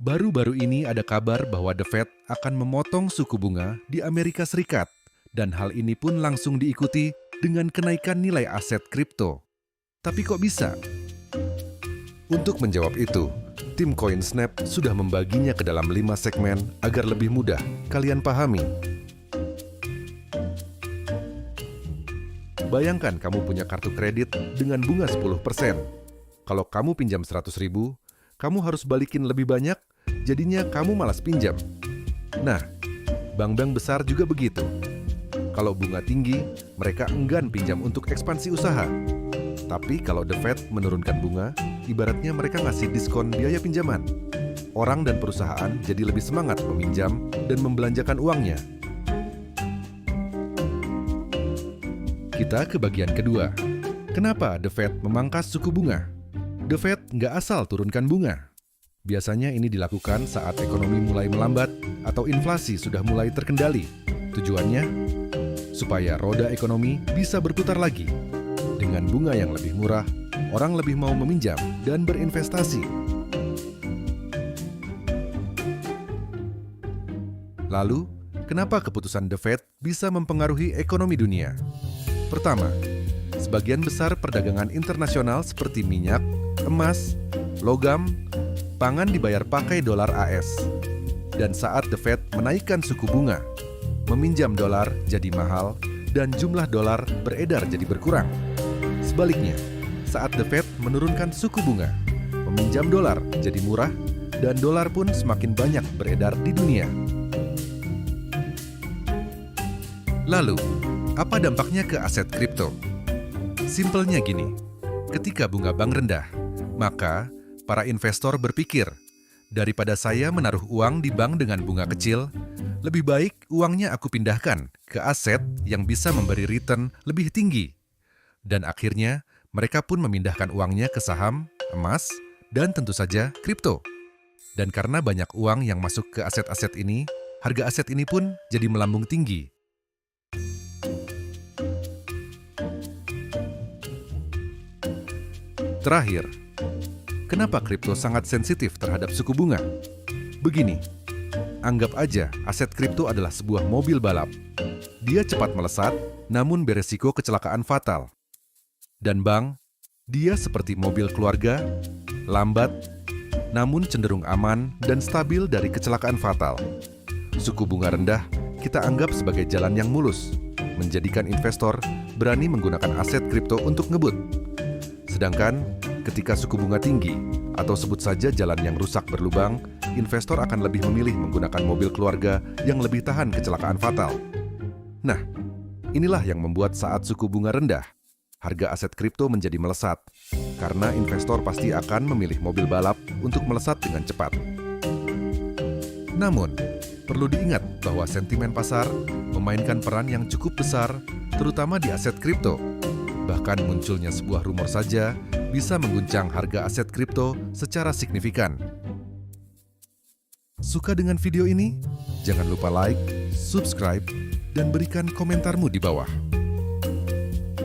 Baru-baru ini ada kabar bahwa The Fed akan memotong suku bunga di Amerika Serikat, dan hal ini pun langsung diikuti dengan kenaikan nilai aset kripto. Tapi kok bisa? Untuk menjawab itu, tim CoinSnap sudah membaginya ke dalam 5 segmen agar lebih mudah kalian pahami. Bayangkan kamu punya kartu kredit dengan bunga 10%. Kalau kamu pinjam 100.000, kamu harus balikin lebih banyak, jadinya kamu malas pinjam. Nah, bank-bank besar juga begitu. Kalau bunga tinggi, mereka enggan pinjam untuk ekspansi usaha. Tapi kalau The Fed menurunkan bunga, ibaratnya mereka ngasih diskon biaya pinjaman. Orang dan perusahaan jadi lebih semangat meminjam dan membelanjakan uangnya. Kita ke bagian kedua. Kenapa The Fed memangkas suku bunga? The Fed nggak asal turunkan bunga. Biasanya ini dilakukan saat ekonomi mulai melambat atau inflasi sudah mulai terkendali. Tujuannya, supaya roda ekonomi bisa berputar lagi. Dengan bunga yang lebih murah, orang lebih mau meminjam dan berinvestasi. Lalu, kenapa keputusan The Fed bisa mempengaruhi ekonomi dunia? Pertama, sebagian besar perdagangan internasional seperti minyak, emas, logam, pangan dibayar pakai dolar AS. Dan saat The Fed menaikkan suku bunga, meminjam dolar jadi mahal dan jumlah dolar beredar jadi berkurang. Sebaliknya, saat The Fed menurunkan suku bunga, meminjam dolar jadi murah dan dolar pun semakin banyak beredar di dunia. Lalu, apa dampaknya ke aset kripto? Simpelnya gini, ketika bunga bank rendah, maka para investor berpikir, daripada saya menaruh uang di bank dengan bunga kecil, lebih baik uangnya aku pindahkan ke aset yang bisa memberi return lebih tinggi. Dan akhirnya, mereka pun memindahkan uangnya ke saham, emas, dan tentu saja kripto. Dan karena banyak uang yang masuk ke aset-aset ini, harga aset ini pun jadi melambung tinggi. Terakhir, kenapa kripto sangat sensitif terhadap suku bunga? Begini, anggap aja aset kripto adalah sebuah mobil balap. Dia cepat melesat, namun beresiko kecelakaan fatal. Dan bank, dia seperti mobil keluarga, lambat, namun cenderung aman dan stabil dari kecelakaan fatal. Suku bunga rendah kita anggap sebagai jalan yang mulus, menjadikan investor berani menggunakan aset kripto untuk ngebut. Sedangkan ketika suku bunga tinggi, atau sebut saja jalan yang rusak berlubang, investor akan lebih memilih menggunakan mobil keluarga yang lebih tahan kecelakaan fatal. Nah, inilah yang membuat saat suku bunga rendah, harga aset kripto menjadi melesat, karena investor pasti akan memilih mobil balap untuk melesat dengan cepat. Namun, perlu diingat bahwa sentimen pasar memainkan peran yang cukup besar, terutama di aset kripto. Bahkan munculnya sebuah rumor saja bisa mengguncang harga aset kripto secara signifikan. Suka dengan video ini? Jangan lupa like, subscribe, dan berikan komentarmu di bawah.